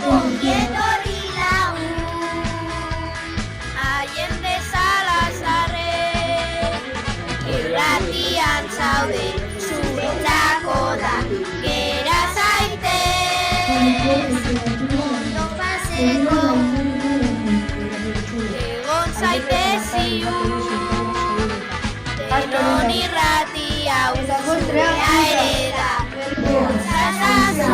Ongi etorri lagun, Allende Salazarre, irratian zaude, zuretzako da, gera zaite, ondo paseko, egon zaite ziur, denon irratia zurea ere da, gozazazu.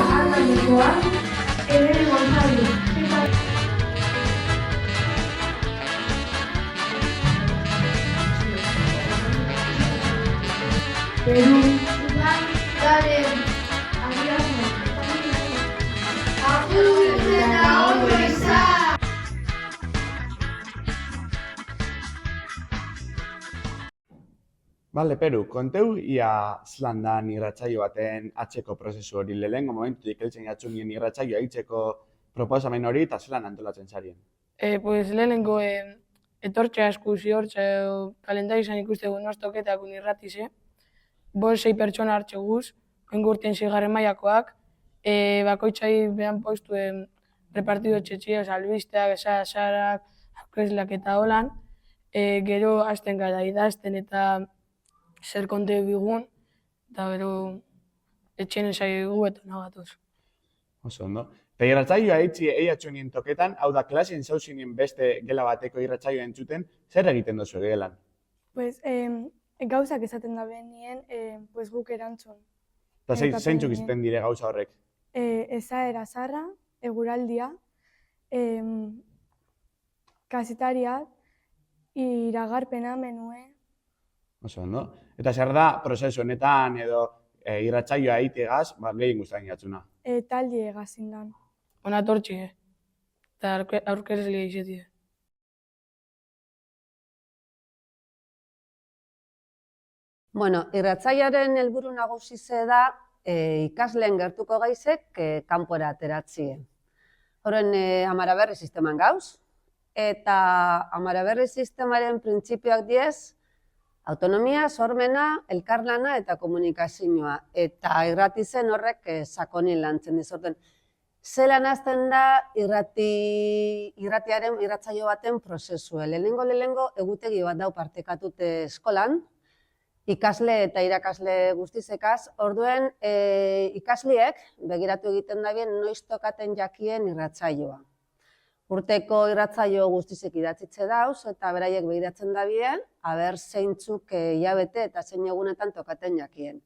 Bale, Peru, konteu ia zelan dan irratsaio baten atzeko prozesu hori lehengo momentutik heltzen jatzunien irratsaioa hitzeko proposamen hori eta zelan antolatzen zarien. Pues lehenengo etortxea eskusi hortxe kalendarizan ikustegu nostoketak unirratize. 5-6 pertsona hartxe guz, engurtien 6. mailakoak, bakoitzai behan postu repartido txetxia, albisteak, sarak, aurkezleak eta holan. Gero hasten gara idazten eta zer konteu bigun, eta gero etxen esaigu eta nagatuz. Oso ondo. Eta irratsaioa hitzi eiatxunien toketan, hau da klasien zauzinen beste gela bateko irratsaioa entzuten, zer egiten duzu gelan? Pues, gauzak esaten da benien, pues guk erantzun. Eta zeintzuk izaten dire gauza horrek? Ezaera zarra, eguraldia, kazetariak, iragarpena menue. Oso ondo. Eta zer da prozesu honetan edo irratsaioa eitegaz, gehien gustatzen jatzuna? Taldi egazin dan. Ona tortxe, eta aurkezle izetie. Bueno, irratsaioaren helburu nagusia da ikasleen gertuko gaizek kanpora ateratzie. Horren amaraberri sisteman gauz, eta amaraberri sistemaren printzipioak diez, autonomia, sormena, elkarlana eta komunikazioa. Eta irratizen horrek sakonin lantzen dizorten. Zelan hasten da irratsaio baten prozesua. Lehenengo egutegi bat dau partekatute eskolan, ikasle eta irakasle guztizekaz, orduen ikasliek begiratu egiten dabien noiz tokaten jakien irratsaioa. Urteko irratsaio guztizek idatzitze dauz eta beraiek begiratzen dabien, aber zeintzuk hilabete eta zein egunetan tokaten jakien.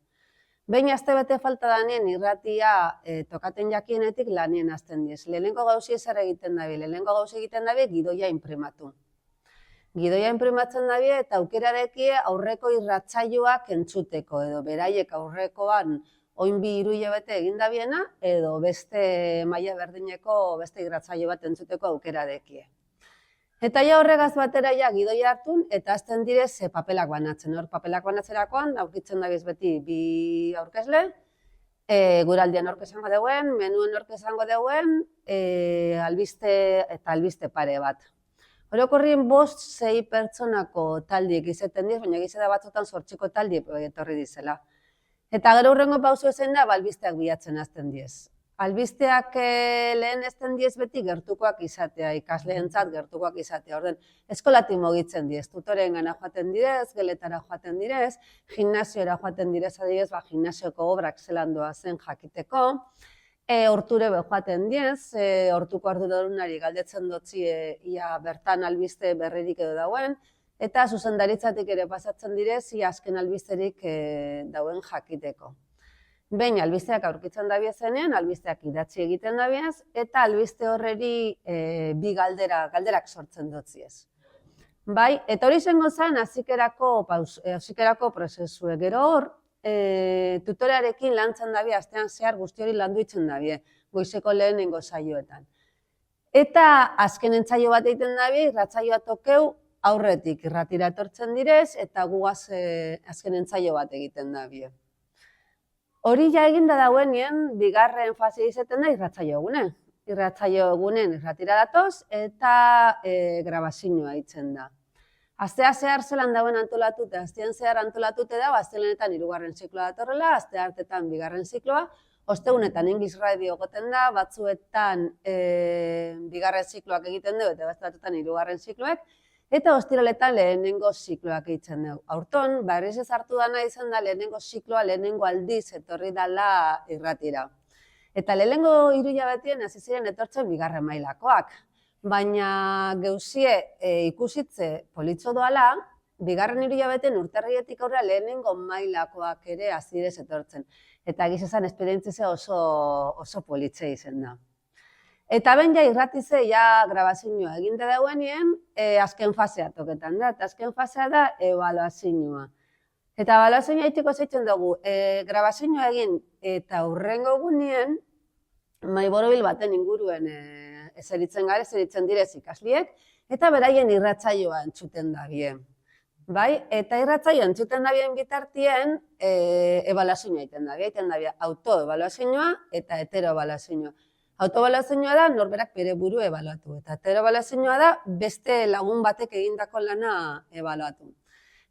Behin astebete falta danien irratia tokaten jakienetik lanien hasten diez. Lehenengo gauzi zer egiten dabe, lehenengo gauzi egiten dabe gidoia inprimatu. Gidoia inprimatzen dabie eta aukerarekie aurreko irratsaioak entzuteko edo beraiek aurrekoan oin 2-3 hilabete egin dabiena edo beste maila berdineko beste irratsaio bat entzuteko aukerarekie. Eta ja horregaz batera ja gidoia hartun eta hasten direz papelak banatzen. Hor papelak banatzerakoan aurkitzen dabiz beti 2 aurkezle, guraldian nork esango deuen, menuen nork esango deuen, albiste pare bat. Orokorrien 5-6 pertsonako taldiek izaten diz, baina gizeda batzutan 8 taldiek etorri dizela. Eta gero hurrengo pausu ezen da, albisteak bilatzen hasten diez. Albisteak lehen ezten diez beti gertukoak izatea, ikasleentzat gertukoak izatea. Orden, eskolatik mugitzen diez, tutorengana joaten direz, geletara joaten direz, gimnasioera joaten direz adibidez, gimnasioko obrak zelan doazen jakiteko. Horture joaten diez, hortuko arduradunari galdetzen dotzi ia bertan albiste berririk edo dauen, eta zuzendaritzatik ere pasatzen direz, ia azken albisterik dauen jakiteko. Behin albisteak aurkitzen dabiezenean, albisteak idatzi egiten dabiez, eta albiste horreri 2 galderak sortzen dotziez. Bai, eta hori zengo zen hasikerako prozesue. Gero hor, tutorearekin lantzen dabie, astean zehar guzti hori landu itzen dabie, goizeko lehenengo saioetan. Eta azken entzaio bat egiten dabie, irratsaioa tokeu aurretik irratira etortzen direz, eta guaz azken entzaio bat egiten dabie. Hori ja eginda dauenien, bigarren fase izaten da irratsaio egune. Irratsaio egunen irratira datoz eta grabazioa itzen da. Astea zehar zelan dauen antolatute, astean zehar antolatute da, astelenetan 3. zikloa datorrela, aste hartetan 2. zikloa, Ostegunetan English Radio goten da, batzuetan bigarren zikloak egiten dugu eta beste batzuetan hirugarren zikloak, eta ostiraletan lehenengo zikloak egiten dugu. Aurton, berriz ez hartu dana izan da lehenengo zikloa lehenengo aldiz etorri dela irratira. Eta lehenengo 3 hilabetien hasi ziren etortzen bigarren mailakoak. Baina geuzie ikusitze politxo doala, bigarren 3 hilabeten urtarrietik aurrera lehenengo mailakoak ere azirez etortzen. Eta egiz esan esperientzia oso politxe izen da. Eta ben ja irratize ja grabazioa eginte dauenien, azken fasea toketan da, eta azken fasea da ebaluazioa. Eta ebaluazioa itiko zeitzen dugu, grabazioa egin eta hurrengo egunien, mahai borobil baten inguruen eseritzen direz ikasliek, eta beraien irratsaioa entzuten da bien. Bai, eta irratsaioa entzuten da bien bitartien, ebaluazioa egiten da bien, autoebaluazioa eta heteroebaluazioa. Autoebaluazioa da norberak bere buru ebaluatu, eta heteroebaluazioa da beste lagun batek egindako lana ebaluatu.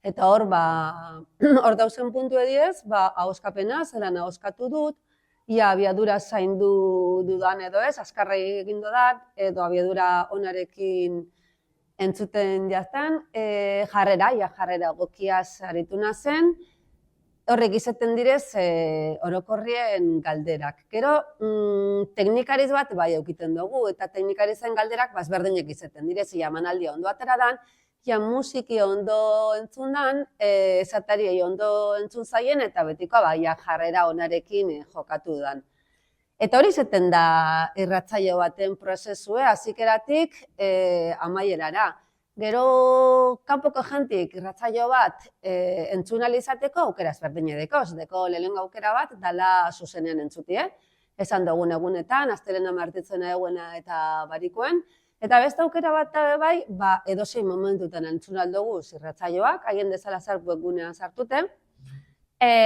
Eta hor dauzen puntu ediez, ahoskapena, zelan ahoskatu dut, ia abiadura zaindu dudan edo ez, azkarra egin dudan, edo abiadura onarekin entzuten jazten, jarrera egokiaz arituna zen, horrek izaten direz orokorrien galderak. Gero, teknikariz bat bai eukiten dugu, eta teknikarizen galderak ezberdinek izaten direz, ia manaldia ondo atera dan, ja musiki ondo entzun dan, esatari ondo entzun zaien, eta betiko jarrera onarekin jokatu dan. Eta hori izaten da irratsaio baten prozesue, hasieratik amaierara. Gero, kanpoko jentik irratsaio bat entzun ahal izateko aukera ezberdina deko lehenengo aukera bat dala zuzenean entzutie. Esan dugun egunetan, astelena martitzen eguena eta barikoen. Eta beste aukera bat bai, edozein momentutan entzun aldugu irratsaioak, haien dezala webgunean sartute,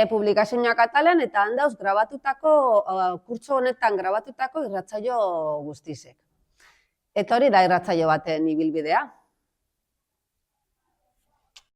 publikazioak atalean eta handauz grabatutako, kurtso honetan grabatutako irratsaio guztizek. Eta hori da irratsaio baten ibilbidea.